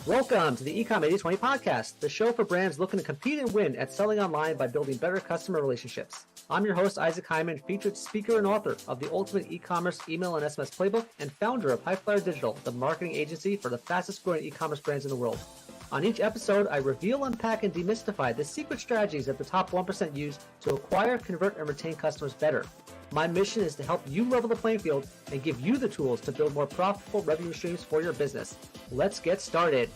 Welcome to the eCom 80/20 podcast, the show for brands looking to compete and win at selling online by building better customer relationships. I'm your host, Isaac Hyman, featured speaker and author of the Ultimate E-commerce Email and SMS Playbook and founder of Highflyer Digital, the marketing agency for the fastest growing e-commerce brands in the world. On each episode, I reveal, unpack, and demystify the secret strategies that the top 1% use to acquire, convert, and retain customers better. My mission is to help you level the playing field and give you the tools to build more profitable revenue streams for your business. Let's get started.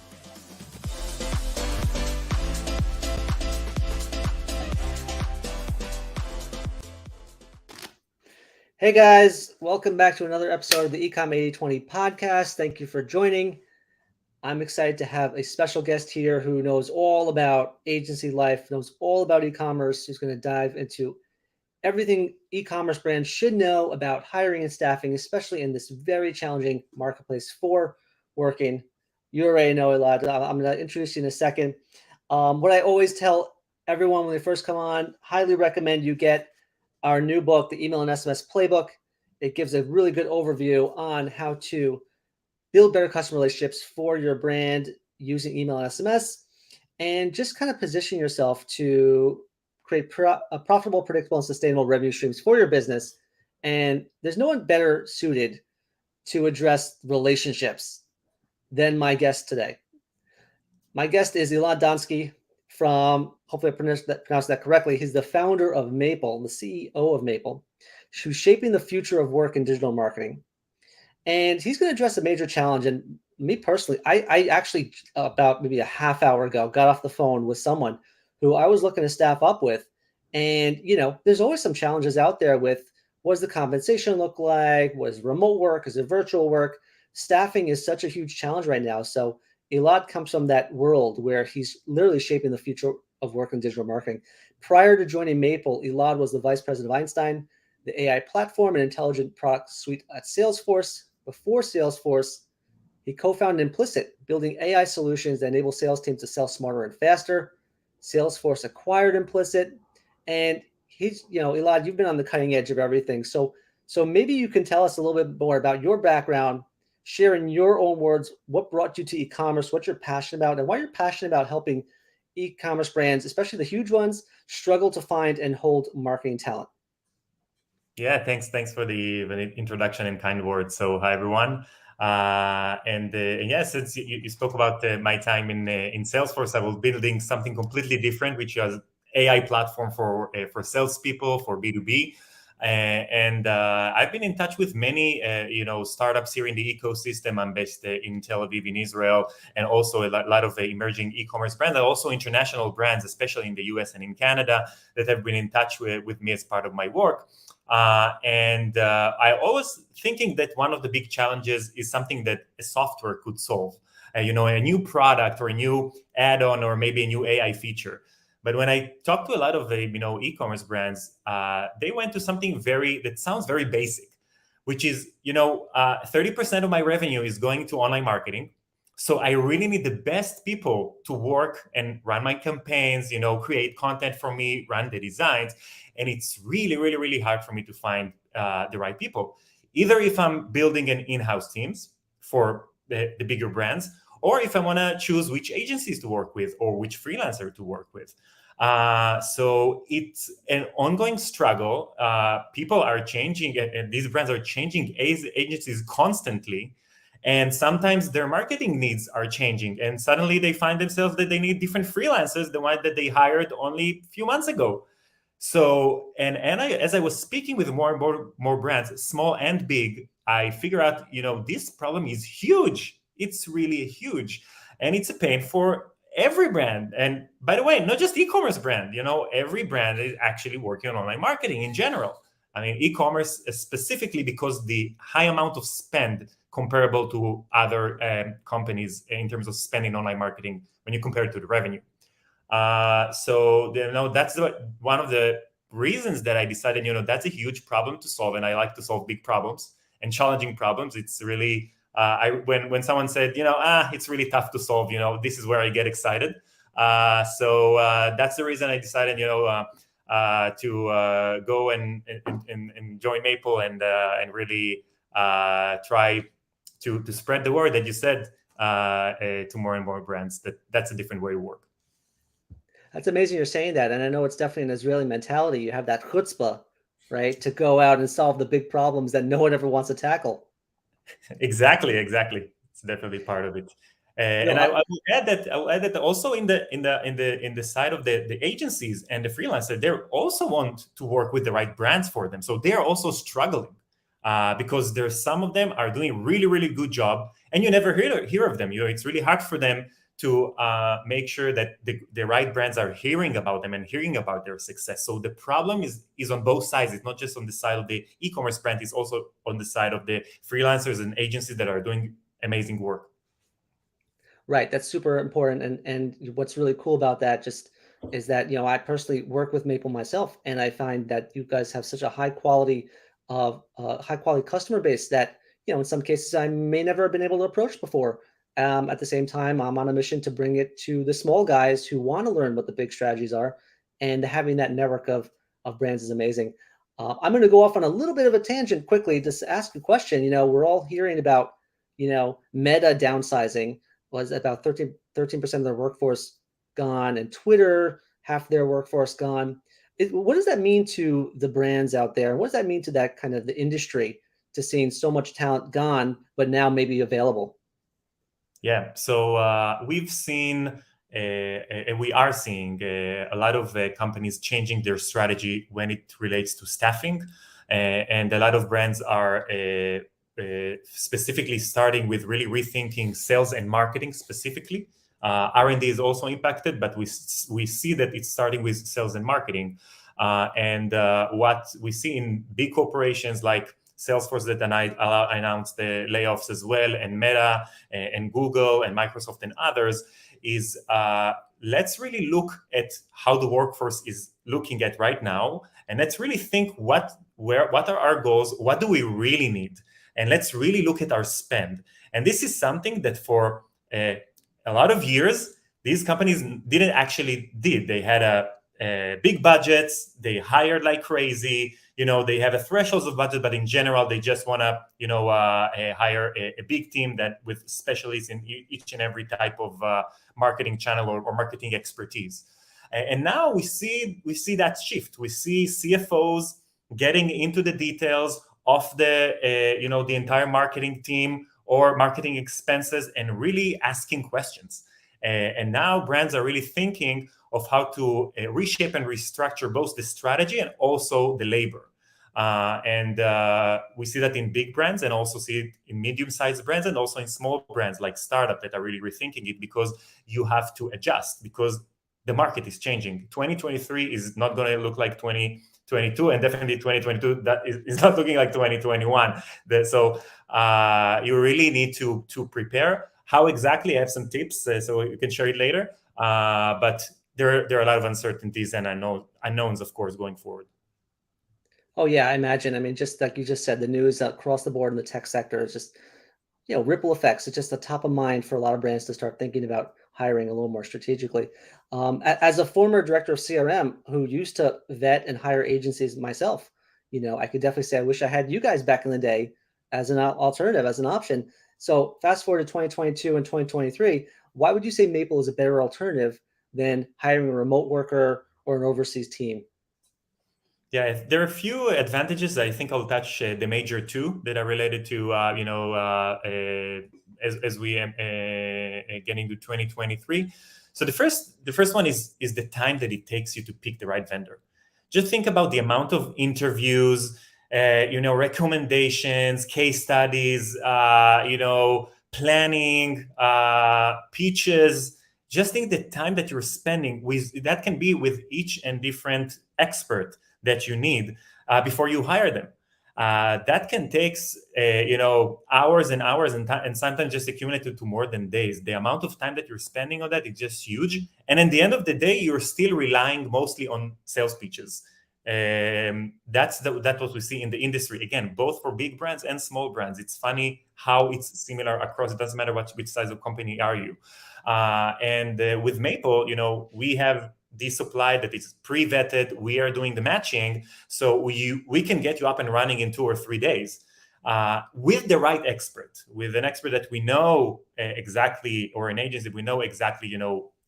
Hey guys, welcome back to another episode of the eCom 80/20 podcast. Thank you for joining. I'm excited to have a special guest here who knows all about agency life, knows all about e-commerce, who's going to dive into everything e-commerce brands should know about hiring and staffing, especially in this very challenging marketplace for working. You already know, Elad. I'm going to introduce you in a second. What I always tell everyone when they first come on, highly recommend you get our new book, the Email and SMS Playbook. It gives a really good overview on how to build better customer relationships for your brand using email and SMS, and just kind of position yourself to create profitable, predictable, and sustainable revenue streams for your business. And there's no one better suited to address relationships than my guest today. My guest is Elad Donsky from, hopefully I pronounced that correctly. He's the founder of Maple, the CEO of Maple, who's shaping the future of work in digital marketing. And he's going to address a major challenge. And me personally, I actually, about maybe a half hour ago, got off the phone with someone who I was looking to staff up with. And, you know, there's always some challenges out there with what does the compensation look like? What is remote work? Is it virtual work? Staffing is such a huge challenge right now. So Elad comes from that world where he's literally shaping the future of work in digital marketing. Prior to joining Maple, Elad was the vice president of Einstein, the AI platform and intelligent product suite at Salesforce. Before Salesforce, he co-founded Implicit, building AI solutions that enable sales teams to sell smarter and faster. Salesforce acquired Implicit, and he's, you know, Elad, you've been on the cutting edge of everything. So maybe you can tell us a little bit more about your background, share in your own words what brought you to e-commerce, what you're passionate about, and why you're passionate about helping e-commerce brands, especially the huge ones, struggle to find and hold marketing talent. Yeah, thanks for the introduction and kind words. So hi everyone, and yes, since you spoke about my time in Salesforce, I was building something completely different, which was AI platform for salespeople for B2B. And I've been in touch with many, startups here in the ecosystem. I'm based in Tel Aviv, in Israel, and also a lot of emerging e-commerce brands, and also international brands, especially in the US and in Canada, that have been in touch with me as part of my work. I always thinking that one of the big challenges is something that a software could solve, a new product or a new add-on or maybe a new AI feature. But when I talk to a lot of the e-commerce brands, they went to something that sounds very basic, which is 30% of my revenue is going to online marketing. So I really need the best people to work and run my campaigns, create content for me, run the designs. And it's really, really, really hard for me to find the right people. Either if I'm building an in-house teams for the bigger brands, or if I want to choose which agencies to work with or which freelancer to work with. So it's an ongoing struggle. People are changing, and these brands are changing agencies constantly. And sometimes their marketing needs are changing, and suddenly they find themselves that they need different freelancers than one that they hired only a few months ago. So, as I was speaking with more and more brands, small and big, I figure out, this problem is huge. It's really huge, and it's a pain for every brand. And by the way, not just e-commerce brand, every brand is actually working on online marketing in general. I mean, e-commerce specifically because the high amount of spend comparable to other companies in terms of spending online marketing when you compare it to the revenue. So that's one of the reasons that I decided, that's a huge problem to solve, and I like to solve big problems and challenging problems. It's really when someone said, it's really tough to solve, this is where I get excited. So that's the reason I decided, to go and join Maple and really try to spread the word that you said. to more and more brands. That's a different way to work. That's amazing you're saying that. And I know it's definitely an Israeli mentality. You have that chutzpah, right, to go out and solve the big problems that no one ever wants to tackle. Exactly. It's definitely part of it. No, And I will add that also in the side of the agencies and the freelancer, they also want to work with the right brands for them. So they are also struggling because there's some of them are doing really good job, and you never hear of them. It's really hard for them to make sure that the right brands are hearing about them and hearing about their success. So the problem is on both sides. It's not just on the side of the e-commerce brand, it's also on the side of the freelancers and agencies that are doing amazing work. Right, that's super important. And what's really cool about that just is that, I personally work with Maple myself, and I find that you guys have such a high quality customer base that, in some cases I may never have been able to approach before. At the same time, I'm on a mission to bring it to the small guys who want to learn what the big strategies are, and having that network of brands is amazing. I'm going to go off on a little bit of a tangent quickly, just to ask a question. We're all hearing about, Meta downsizing. Was about 13% of their workforce gone, and Twitter, half their workforce gone. What does that mean to the brands out there? What does that mean to that kind of the industry, to seeing so much talent gone, but now maybe available? Yeah, so we've seen, and we are seeing a lot of companies changing their strategy when it relates to staffing, and a lot of brands are specifically starting with really rethinking sales and marketing specifically. R&D is also impacted, but we see that it's starting with sales and marketing. And what we see in big corporations like Salesforce that announced the layoffs as well, and Meta and Google and Microsoft and others, is let's really look at how the workforce is looking at right now, and let's really think what are our goals, what do we really need, and let's really look at our spend. And this is something that for a lot of years these companies didn't actually did. They had a big budgets, they hired like crazy. They have a thresholds of budget, but in general, they just want to, hire a big team that with specialists in each and every type of marketing channel or marketing expertise. And now we see that shift. We see CFOs getting into the details of the entire marketing team or marketing expenses and really asking questions. And now brands are really thinking of how to reshape and restructure both the strategy and also the labor. And we see that in big brands, and also see it in medium-sized brands, and also in small brands like startup that are really rethinking it, because you have to adjust because the market is changing. 2023 is not going to look like 2022, and definitely 2022 that is not looking like 2021. So you really need to prepare. How exactly? I have some tips, so you can share it later. But there are a lot of uncertainties and unknowns, of course, going forward. Oh yeah, I imagine. I mean, just like you just said, the news across the board in the tech sector is just, ripple effects. It's just the top of mind for a lot of brands to start thinking about hiring a little more strategically. As a former director of CRM who used to vet and hire agencies myself, I could definitely say I wish I had you guys back in the day as an alternative, as an option. So fast forward to 2022 and 2023, why would you say Maple is a better alternative than hiring a remote worker or an overseas team? Yeah, there are a few advantages. I think I'll touch the major two that are related to, as we get into 2023. So the first one is the time that it takes you to pick the right vendor. Just think about the amount of interviews, recommendations, case studies, planning, pitches. Just think the time that you're spending with that can be with each and different expert that you need before you hire them. That can take hours and hours and sometimes just accumulated to more than days. The amount of time that you're spending on that is just huge. And at the end of the day, you're still relying mostly on sales pitches. That's what we see in the industry. Again, both for big brands and small brands. It's funny how it's similar across. It doesn't matter which size of company are you. And with Maple, we have the supply that is pre-vetted. We are doing the matching, so we can get you up and running in 2 or 3 days. with the right expert, with an expert that we know exactly, or an agency we know exactly,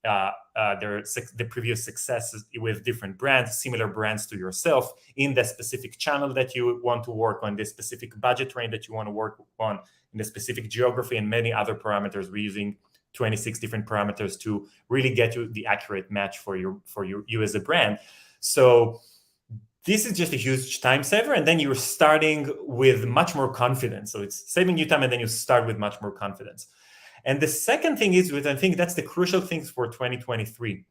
the previous successes with different brands, similar brands to yourself, in the specific channel that you want to work on, the specific budget range that you want to work on, in the specific geography, and many other parameters. We're using 26 different parameters to really get you the accurate match for you as a brand. So this is just a huge time saver, and then you're starting with much more confidence. So it's saving you time, and then you start with much more confidence. And the second thing is, I think that's the crucial things for 2023,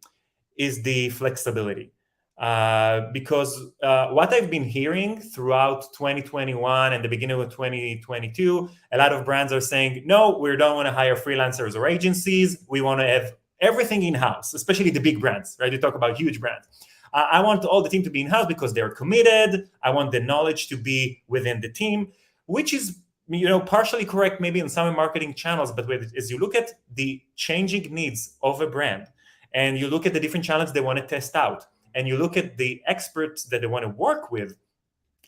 is the flexibility. Because what I've been hearing throughout 2021 and the beginning of 2022, a lot of brands are saying, no, we don't want to hire freelancers or agencies. We want to have everything in-house, especially the big brands, right? You talk about huge brands. I want all the team to be in-house because they're committed. I want the knowledge to be within the team, which is partially correct maybe in some marketing channels. But as you look at the changing needs of a brand, and you look at the different channels they want to test out, and you look at the experts that they want to work with,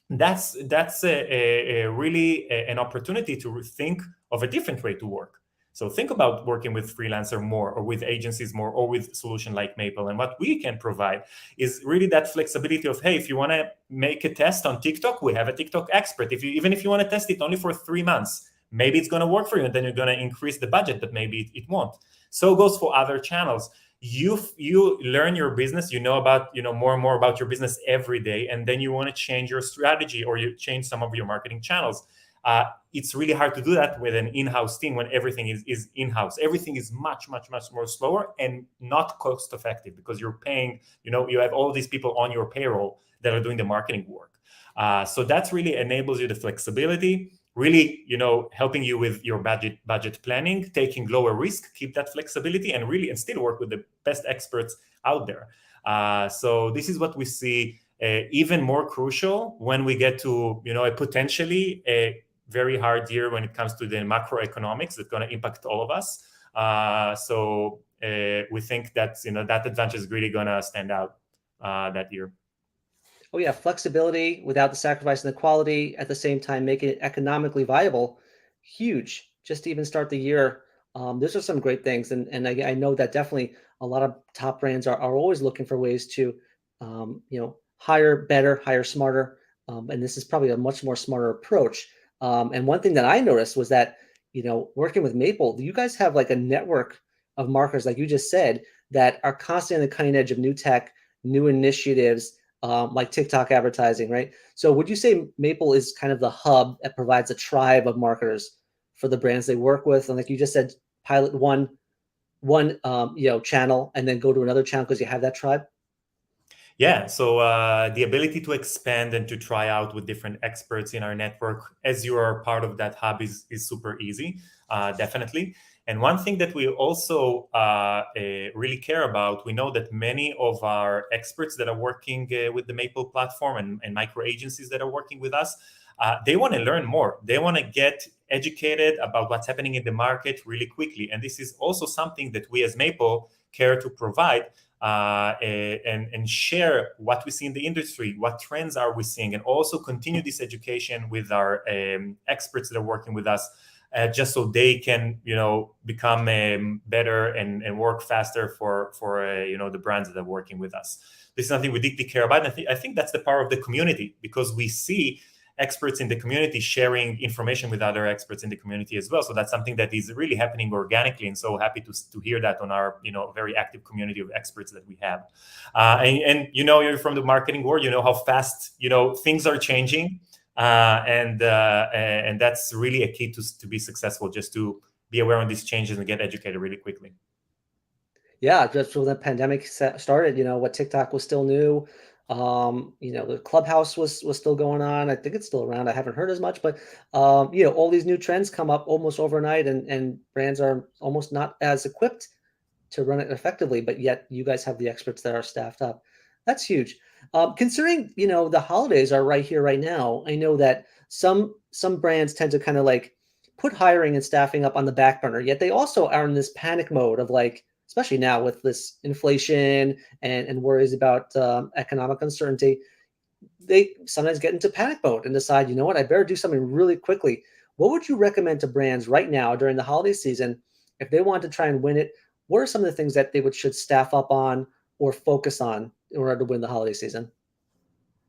that's really an opportunity to think of a different way to work. So think about working with freelancer more, or with agencies more, or with solution like Maple. And what we can provide is really that flexibility of, hey, if you want to make a test on TikTok, we have a TikTok expert. Even if you want to test it only for 3 months, maybe it's going to work for you, and then you're going to increase the budget, but maybe it won't. So it goes for other channels. You learn your business, about more and more about your business every day, and then you want to change your strategy, or you change some of your marketing channels. It's really hard to do that with an in-house team when everything is in-house. Everything is much, much, much more slower and not cost effective, because you're paying, you have all these people on your payroll that are doing the marketing work. So that really enables you the flexibility, really, helping you with your budget planning, taking lower risk, keep that flexibility, and still work with the best experts out there. So this is what we see even more crucial when we get to, a potentially a very hard year when it comes to the macroeconomics that's going to impact all of us. So we think that, that advantage is really going to stand out that year. Oh yeah, flexibility without the sacrificing the quality, at the same time making it economically viable, huge. Just to even start the year, those are some great things, and I know that definitely a lot of top brands are always looking for ways to, hire better, hire smarter, and this is probably a much more smarter approach. And one thing that I noticed was that, working with Maple, you guys have like a network of marketers, like you just said, that are constantly on the cutting edge of new tech, new initiatives, like TikTok advertising, right? So would you say Maple is kind of the hub that provides a tribe of marketers for the brands they work with? And like you just said, pilot one channel and then go to another channel because you have that tribe? Yeah, so the ability to expand and to try out with different experts in our network as you are part of that hub is super easy, definitely. And one thing that we also really care about, we know that many of our experts that are working with the Maple platform and micro agencies that are working with us, they want to learn more. They want to get educated about what's happening in the market really quickly. And this is also something that we as Maple care to provide and share what we see in the industry, what trends are we seeing, and also continue this education with our experts that are working with us, just so they can, become better and work faster for the brands that are working with us. This is something we deeply care about. And I think that's the power of the community, because we see experts in the community sharing information with other experts in the community as well. So that's something that is really happening organically, and so happy to hear that on our very active community of experts that we have. And you're from the marketing world, how fast things are changing, and that's really a key to be successful, just to be aware of these changes and get educated really quickly. Yeah, just when the pandemic started, what TikTok was still new. The Clubhouse was still going on. I think it's still around. I haven't heard as much, but all these new trends come up almost overnight, and brands are almost not as equipped to run it effectively, but yet you guys have the experts that are staffed up. That's huge. Considering, the holidays are right here, right now, I know that some brands tend to kind of like put hiring and staffing up on the back burner, yet they also are in this panic mode of like, especially now with this inflation and worries about economic uncertainty. they sometimes get into panic mode and decide, you know what, I better do something really quickly. What would you recommend to brands right now during the holiday season if they want to try and win it? What are some of the things that they should staff up on or focus on in order to win the holiday season?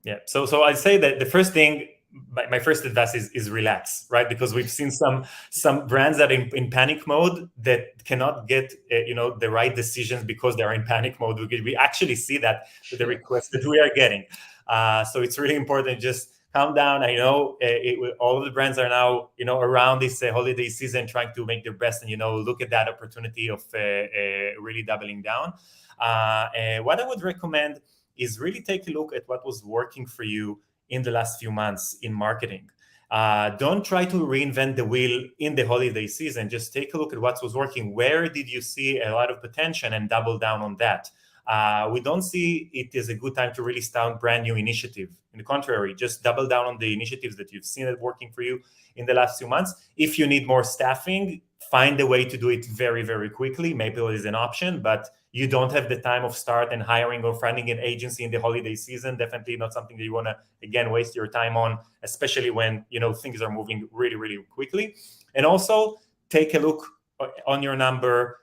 Yeah. So I'd say that the first thing, my first advice is relax, right? Because we've seen some brands that are in panic mode that cannot get the right decisions because they're in panic mode. We actually see that with the requests that we are getting. So it's really important. Just calm down. I know all of the brands are now around this holiday season trying to make their best and look at that opportunity of really doubling down. What I would recommend is really take a look at what was working for you in the last few months in marketing. Don't try to reinvent the wheel in the holiday season. Just take a look at what was working. Where did you see a lot of potential and double down on that? We don't see it as a good time to really start brand new initiative. In the contrary, just double down on the initiatives that you've seen that working for you in the last few months. If you need more staffing, find a way to do it very, very quickly. Maybe it is an option, but you don't have the time of start and hiring or finding an agency in the holiday season. Definitely not something that you want to, again, waste your time on, especially when, things are moving really, really quickly. And also take a look on your number,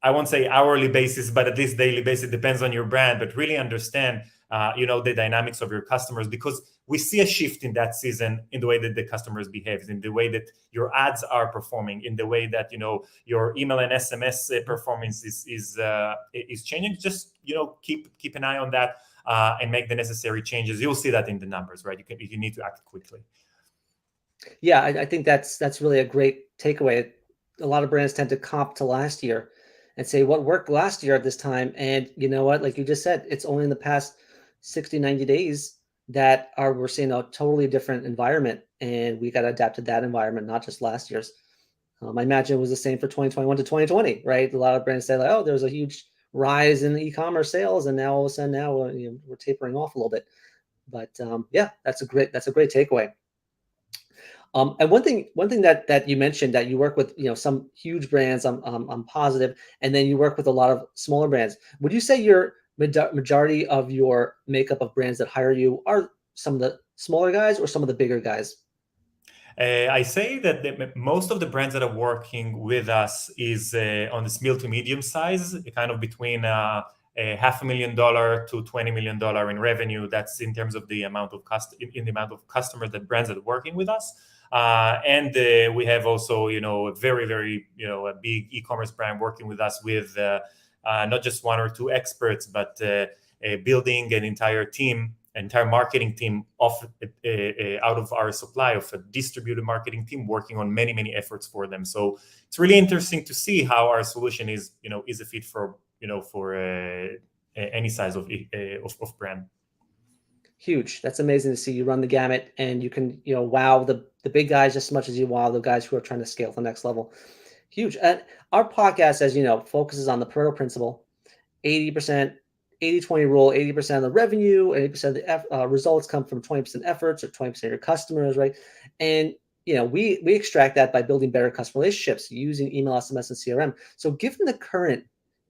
I won't say hourly basis, but at least daily basis. It depends on your brand, but really understand, the dynamics of your customers, because we see a shift in that season in the way that the customers behave, in the way that your ads are performing, in the way that your email and SMS performance is changing. Just keep an eye on that and make the necessary changes. You'll see that in the numbers, right? You need to act quickly. Yeah, I think that's really a great takeaway. A lot of brands tend to comp to last year and say what worked last year at this time. And you know what, like you just said, it's only in the past 60, 90 days that we're seeing a totally different environment, and we got to adapt to that environment, not just last year's. I imagine it was the same for 2021 to 2020, right? A lot of brands say like, oh, there was a huge rise in e-commerce sales, and now all of a sudden now we're tapering off a little bit. But yeah, that's a great takeaway. And one thing that you mentioned, that you work with some huge brands, I'm positive, and then you work with a lot of smaller brands. Would you say your majority of your makeup of brands that hire you are some of the smaller guys or some of the bigger guys? I say that most of the brands that are working with us is on the small to medium size, kind of between $500,000 to $20 million in revenue. That's in terms of the amount of in the amount of customers that brands that are working with us. And we have also, a very, very, a big e-commerce brand working with us with not just one or two experts, but building an entire marketing team out of our supply of a distributed marketing team working on many, many efforts for them. So it's really interesting to see how our solution is a fit for any size of brand. Huge. That's amazing to see. You run the gamut, and you can wow the big guys just as much as you wow the guys who are trying to scale to the next level. Huge. And our podcast, as you know, focuses on the Pareto principle: 80%, 80-20 rule. 80% of the revenue, 80% of the results come from 20% efforts or 20% of your customers, right? And we extract that by building better customer relationships using email, SMS, and CRM. So given the current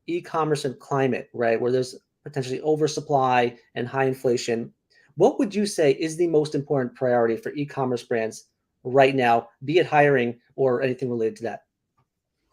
e-commerce and climate, right, where there's potentially oversupply and high inflation, what would you say is the most important priority for e-commerce brands right now, be it hiring or anything related to that?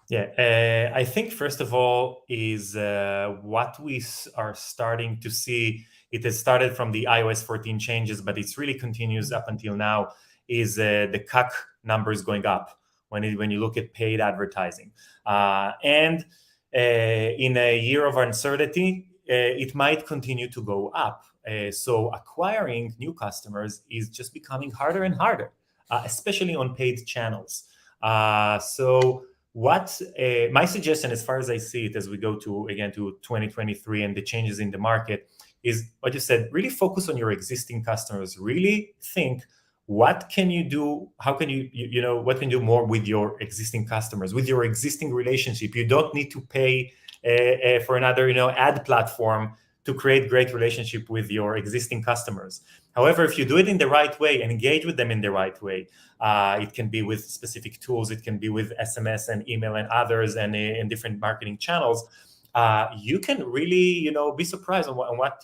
Yeah, I think first of all is what we are starting to see. It has started from the iOS 14 changes, but it's really continues up until now. Is the CAC numbers going up when you look at paid advertising, and in a year of uncertainty, it might continue to go up. So acquiring new customers is just becoming harder and harder, especially on paid channels. So what my suggestion, as far as I see it, as we go to 2023 and the changes in the market, is what you said. Really focus on your existing customers. Really think, what can you do? How can what can you do more with your existing customers, with your existing relationship? You don't need to pay for another ad platform to create great relationship with your existing customers. However, if you do it in the right way and engage with them in the right way, it can be with specific tools, it can be with SMS and email and others, and in different marketing channels. you can really, be surprised on what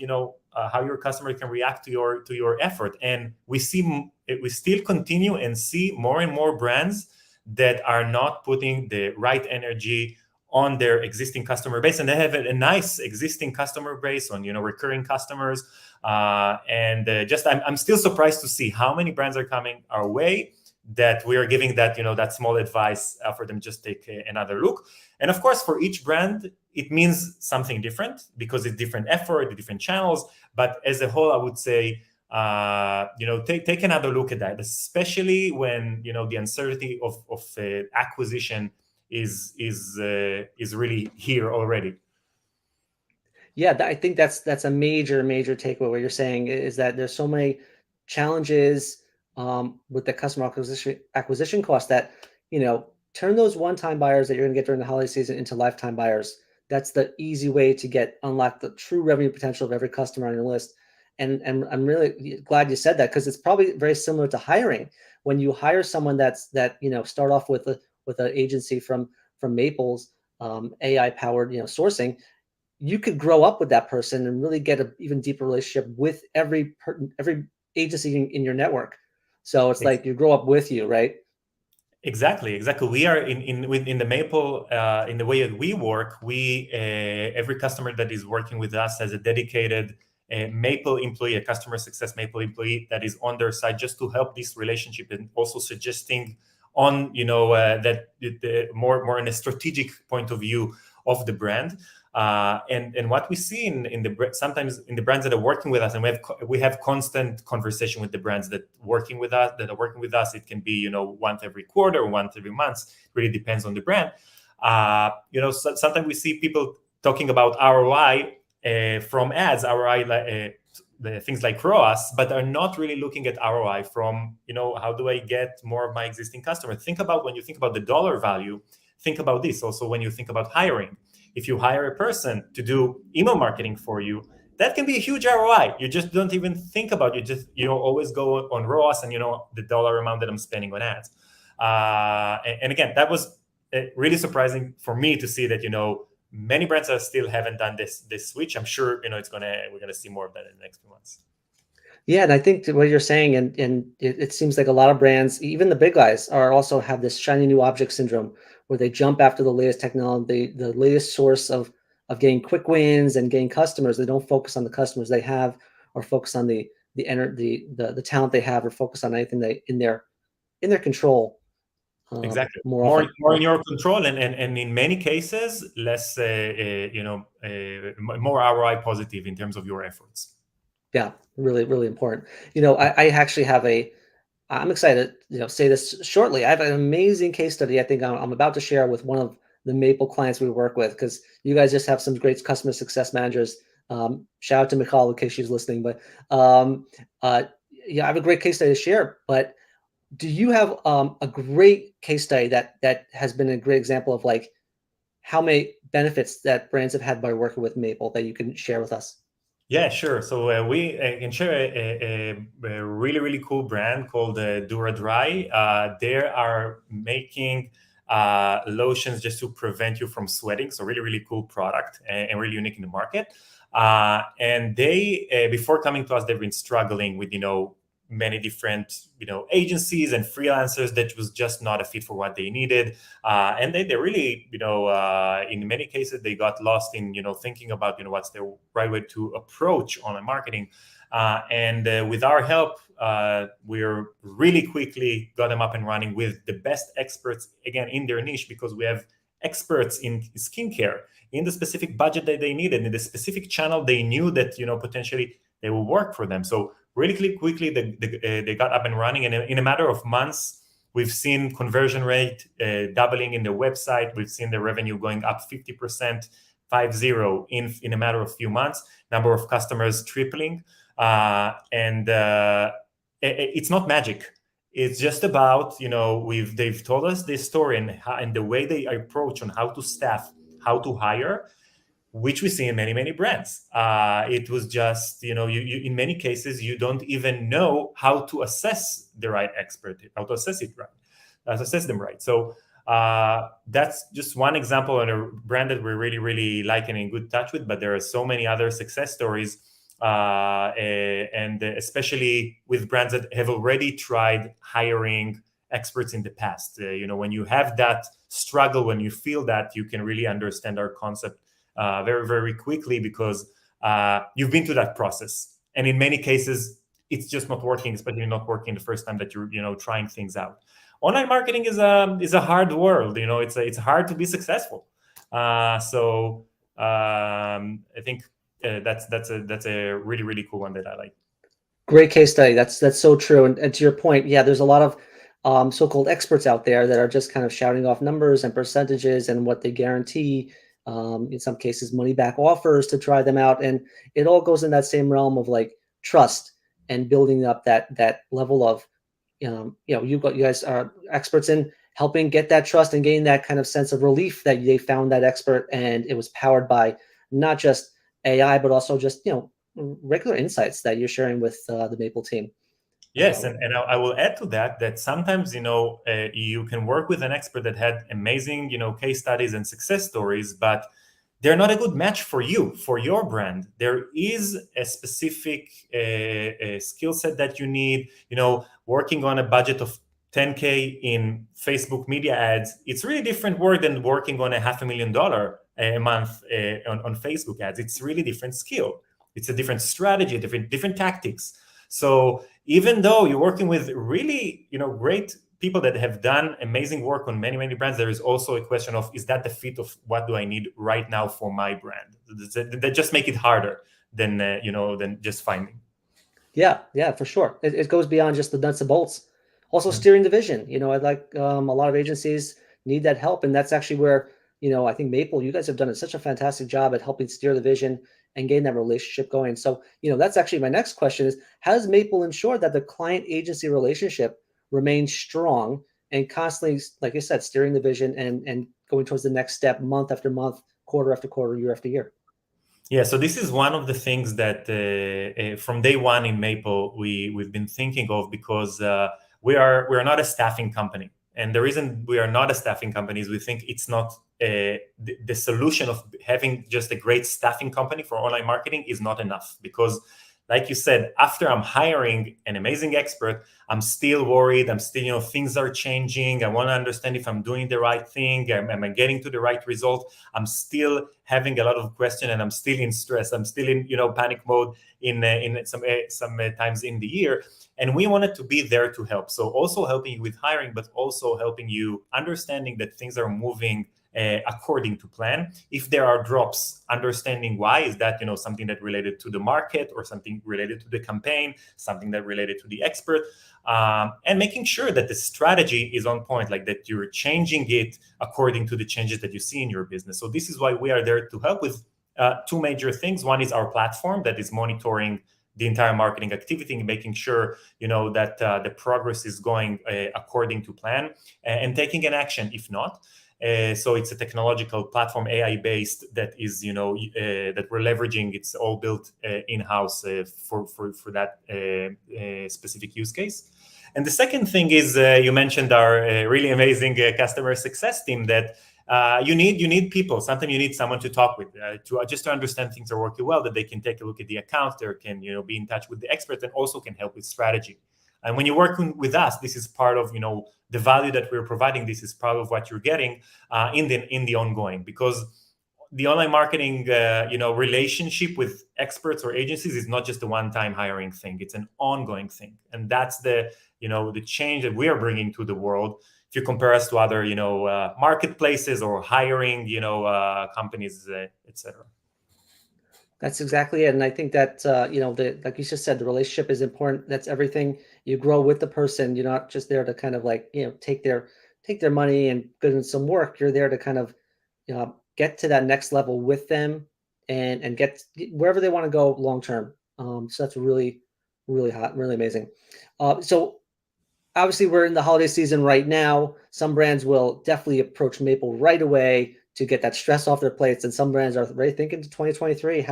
how your customer can react to your effort. And we still continue and see more and more brands that are not putting the right energy on their existing customer base, and they have a nice existing customer base on recurring customers. I'm still surprised to see how many brands are coming our way that we are giving that small advice for them. Just take another look. And of course, for each brand, it means something different because it's different effort, different channels. But as a whole, I would say, take another look at that, especially when the uncertainty of acquisition is really here already. Yeah, I think that's a major takeaway. What you're saying is that there's so many challenges with the customer acquisition cost that turn those one-time buyers that you're going to get during the holiday season into lifetime buyers. That's the easy way to unlock the true revenue potential of every customer on your list. And I'm really glad you said that, because it's probably very similar to hiring. When you hire someone that start off with an agency from Maple's AI powered sourcing, you could grow up with that person and really get an even deeper relationship with every agency in your network. So it's like you grow up with you, right? Exactly. We are in the Maple, in the way that we work. We every customer that is working with us has a dedicated Maple employee, a customer success Maple employee that is on their side just to help this relationship, and also suggesting on that more in a strategic point of view of the brand. And what we see sometimes in the brands that are working with us, and we have constant conversation with the brands that are working with us. It can be once every quarter or once every month. It really depends on the brand. Sometimes we see people talking about ROI from ads, ROI the things like ROAS, but are not really looking at ROI from how do I get more of my existing customers. When you think about the dollar value, think about this also when you think about hiring. If you hire a person to do email marketing for you, that can be a huge ROI. You just don't even think about it. You always go on ROAS and the dollar amount that I'm spending on ads. And again, that was really surprising for me to see that many brands still haven't done this switch. I'm sure we're gonna see more of that in the next few months. Yeah, and I think what you're saying, and it seems like a lot of brands, even the big guys, also have this shiny new object syndrome, where they jump after the latest technology, the latest source of getting quick wins and getting customers. They don't focus on the customers they have, or focus on the talent they have, or focus on anything in their control. Exactly. More in your control, and in many cases less more ROI positive in terms of your efforts. Yeah, really important. I actually have I'm excited to say this shortly. I have an amazing case study I think I'm about to share with one of the Maple clients we work with, because you guys just have some great customer success managers. Shout out to Michal in case she's listening. But I have a great case study to share. But do you have a great case study that has been a great example of like how many benefits that brands have had by working with Maple that you can share with us? Yeah, sure. So we can share a really cool brand called Dura Dry. They are making lotions just to prevent you from sweating. So really cool product, and really unique in the market. And they, before coming to us, they've been struggling with many different agencies and freelancers that was just not a fit for what they needed. And they really in many cases they got lost in thinking about what's the right way to approach online marketing. And with our help, we're really quickly got them up and running with the best experts, again, in their niche, because we have experts in skincare, in the specific budget that they needed, in the specific channel they knew that potentially they will work for them. So really quickly they got up and running, and in a matter of months we've seen conversion rate doubling in the website. We've seen the revenue going up 50%, 50 in a matter of few months. Number of customers tripling, and it's not magic. It's just about they've told us this story and the way they approach on how to staff, how to hire, which we see in many brands. It was just, you in many cases, you don't even know how to assess the right expert, how to assess them right. So That's just one example on a brand that we're really, really like and in good touch with, but there are so many other success stories, and especially with brands that have already tried hiring experts in the past. When you have that struggle, when you feel that, you can really understand our concept very, very quickly, because you've been through that process. And in many cases, it's just not working, especially not working the first time that you're trying things out. Online marketing is a hard world. It's hard to be successful. So I think that's a really, really cool one that I like. Great case study. That's so true. And to your point, yeah, there's a lot of so-called experts out there that are just kind of shouting off numbers and percentages and what they guarantee. In some cases, money back offers to try them out, and it all goes in that same realm of like trust and building up that level of, you guys are experts in helping get that trust and gain that kind of sense of relief that they found that expert, and it was powered by not just AI, but also just regular insights that you're sharing with the Maple team. Yes, and I will add to that sometimes you can work with an expert that had amazing case studies and success stories, but they're not a good match for you, for your brand. There is a specific skill set that you need. Working on a budget of 10K in Facebook media ads, it's really different work than working on a $500,000 a month on Facebook ads. It's really different skill. It's a different strategy, different tactics. So even though you're working with really great people that have done amazing work on many, many brands, there is also a question of, is that the fit of what do I need right now for my brand? That just make it harder than just finding. Yeah, for sure. It goes beyond just the nuts and bolts. Also steering the vision. I like a lot of agencies need that help, and that's actually where I think Maple, you guys have done such a fantastic job at helping steer the vision and getting that relationship going. So that's actually my next question is, how does Maple ensure that the client agency relationship remains strong and constantly, like you said, steering the vision and going towards the next step, month after month, quarter after quarter, year after year? Yeah, so this is one of the things that from day one in Maple we've been thinking of, because we are not a staffing company, and the reason we are not a staffing company is we think it's not the solution of having just a great staffing company for online marketing is not enough, because like you said, after I'm hiring an amazing expert, I'm still worried. I'm still, things are changing. I want to understand if I'm doing the right thing. Am I getting to the right result? I'm still having a lot of questions, and I'm still in stress. I'm still in, panic mode in some times in the year. And we wanted to be there to help. So also helping you with hiring, but also helping you understanding that things are moving according to plan. If there are drops, understanding why. Is that something that related to the market, or something related to the campaign, something that related to the expert, and making sure that the strategy is on point, like that you're changing it according to the changes that you see in your business. So this is why we are there to help with two major things. One is our platform that is monitoring the entire marketing activity and making sure that the progress is going according to plan, and taking an action if not. So it's a technological platform, AI based, that is that we're leveraging. It's all built in-house for that specific use case. And the second thing is you mentioned our really amazing customer success team that you need people. Sometimes you need someone to talk with to understand things are working well, that they can take a look at the account, they can be in touch with the expert, and also can help with strategy. And when you're working with us, this is part of the value that we're providing. This is part of what you're getting in the ongoing, because the online marketing relationship with experts or agencies is not just a one-time hiring thing. It's an ongoing thing, and that's the change that we are bringing to the world. If you compare us to other marketplaces or hiring companies, etc. That's exactly it. And I think that, like you just said, the relationship is important. That's everything. You grow with the person. You're not just there to kind of like, take their money and put in some work. You're there to kind of, get to that next level with them and get wherever they want to go long term. So that's really, really hot, really amazing. So obviously we're in the holiday season right now. Some brands will definitely approach Maple right away to get that stress off their plates, and some brands are already thinking to 2023.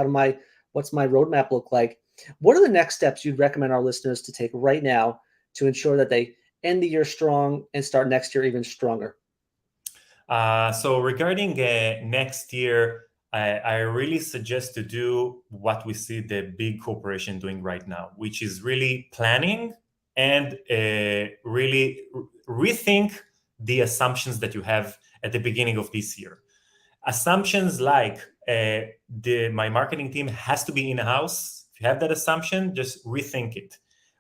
What's my roadmap look like? What are the next steps you'd recommend our listeners to take right now to ensure that they end the year strong and start next year even stronger? So regarding next year, I really suggest to do what we see the big corporation doing right now, which is really planning and really rethink the assumptions that you have at the beginning of this year. Assumptions like my marketing team has to be in-house. If you have that assumption, just rethink it.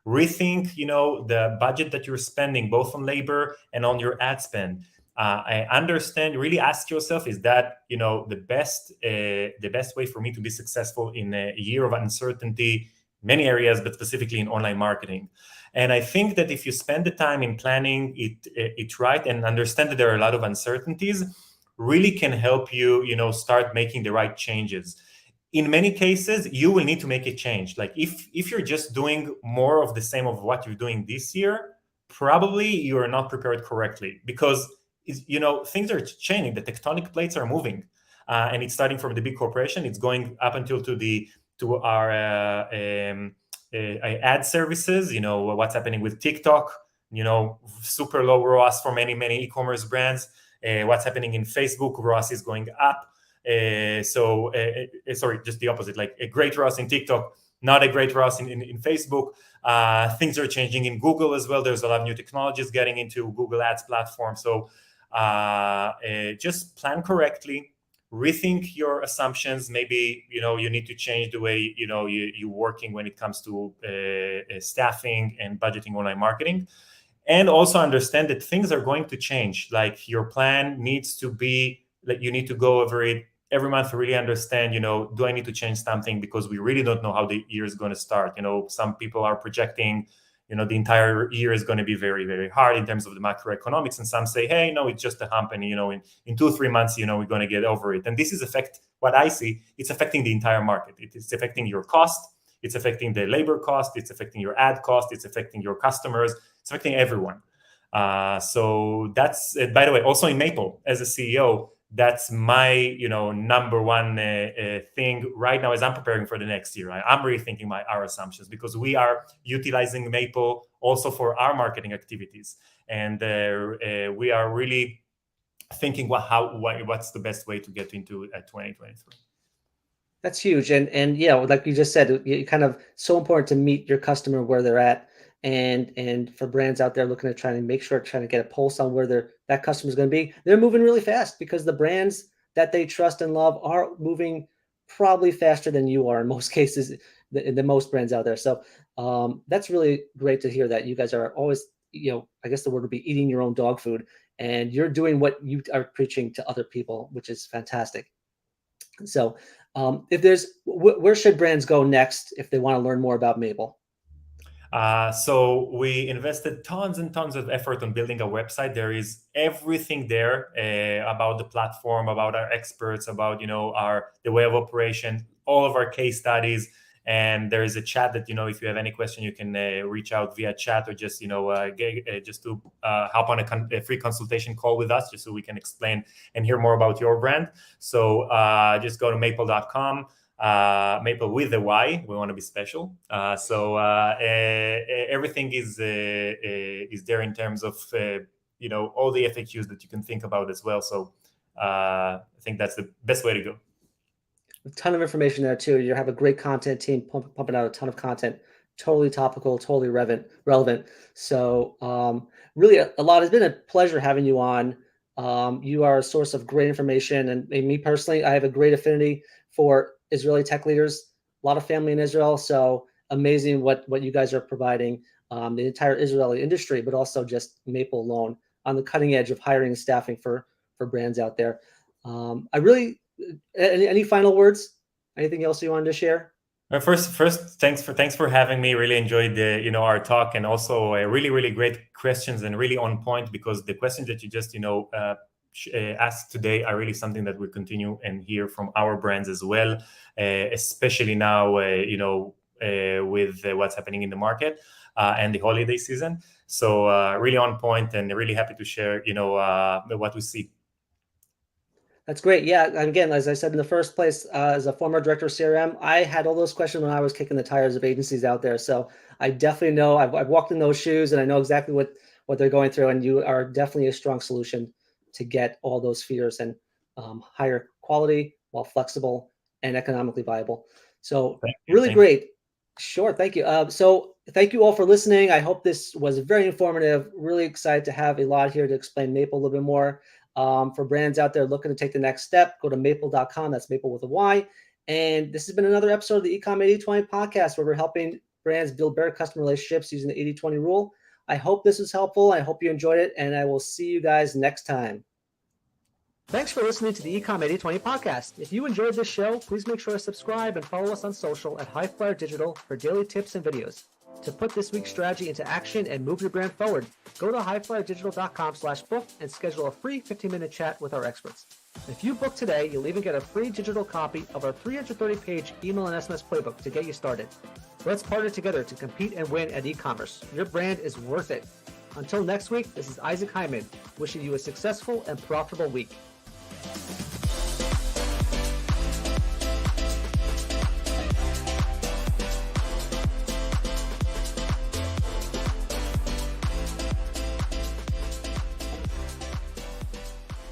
Rethink, the budget that you're spending both on labor and on your ad spend. I understand. Really ask yourself: is that the best way for me to be successful in a year of uncertainty, many areas, but specifically in online marketing? And I think that if you spend the time in planning it right and understand that there are a lot of uncertainties, really can help you, start making the right changes. In many cases, you will need to make a change. Like if you're just doing more of the same of what you're doing this year, probably you are not prepared correctly, because things are changing. The tectonic plates are moving, and it's starting from the big corporation. It's going up until to our ad services. What's happening with TikTok. Super low ROAS for many e-commerce brands. What's happening in Facebook, ROAS is going up. Sorry, just the opposite, like a great ROAS in TikTok, not a great ROAS in Facebook. Things are changing in Google as well. There's a lot of new technologies getting into Google Ads platform. So just plan correctly, rethink your assumptions. Maybe, you need to change the way, you're working when it comes to staffing and budgeting online marketing. And also understand that things are going to change. Like your plan needs to be, like you need to go over it every month to really understand, do I need to change something? Because we really don't know how the year is going to start. Some people are projecting, the entire year is going to be very, very hard in terms of the macroeconomics. And some say, hey, no, it's just a hump. And, in 2-3 months, we're going to get over it. And this is what I see, it's affecting the entire market. It's affecting your cost. It's affecting the labor cost. It's affecting your ad cost. It's affecting your customers. It's affecting everyone. So that's, by the way, also in Maple, as a CEO, that's my, number one thing right now as I'm preparing for the next year. I'm rethinking our assumptions, because we are utilizing Maple also for our marketing activities. And we are really thinking what's the best way to get into 2023. That's huge. And yeah, like you just said, it kind of so important to meet your customer where they're at. And for brands out there looking at trying to get a pulse on where that customer is going to be, they're moving really fast, because the brands that they trust and love are moving probably faster than you are in most cases, the most brands out there. So that's really great to hear that you guys are always, I guess the word would be eating your own dog food, and you're doing what you are preaching to other people, which is fantastic. So where should brands go next if they want to learn more about Maple? So we invested tons and tons of effort on building a website. There is everything there about the platform, about our experts, about the way of operation, all of our case studies. And there is a chat that if you have any question, you can reach out via chat, or just just to hop on a free consultation call with us, just so we can explain and hear more about your brand. So just go to maple.com. Maple with a Y. We want to be special. So everything is there in terms of all the FAQs that you can think about as well. So I think that's the best way to go. A ton of information there too. You have a great content team pumping out a ton of content, totally topical, totally relevant. So really, Elad, it's been a pleasure having you on. You are a source of great information, and me personally, I have a great affinity for Israeli tech leaders. A lot of family in Israel, so amazing what you guys are providing, the entire Israeli industry, but also just Maple alone on the cutting edge of hiring and staffing for brands out there. I really. Any final words? Anything else you wanted to share? First, thanks for having me. Really enjoyed our talk, and also really great questions, and really on point, because the questions that you just asked today are really something that we continue and hear from our brands as well, especially now with what's happening in the market and the holiday season. So really on point, and really happy to share what we see. That's great. Yeah. Again, as I said in the first place, as a former director of CRM, I had all those questions when I was kicking the tires of agencies out there. So I definitely know I've walked in those shoes, and I know exactly what they're going through. And you are definitely a strong solution to get all those features and higher quality while flexible and economically viable. So really great. Sure. Thank you. So thank you all for listening. I hope this was very informative. Really excited to have Elad here to explain Maple a little bit more. For brands out there looking to take the next step, go to maple.com. That's Maple with a Y. And this has been another episode of the eCom 80/20 podcast, where we're helping brands build better customer relationships using the 80/20 rule. I hope this was helpful. I hope you enjoyed it, and I will see you guys next time. Thanks for listening to the eCom 80/20 podcast. If you enjoyed this show, please make sure to subscribe and follow us on social at Highflyer Digital for daily tips and videos. To put this week's strategy into action and move your brand forward, go to highflyerdigital.com/book and schedule a free 15-minute chat with our experts. If you book today, you'll even get a free digital copy of our 330-page email and SMS playbook to get you started. Let's partner together to compete and win at e-commerce. Your brand is worth it. Until next week, this is Isaac Hyman, wishing you a successful and profitable week.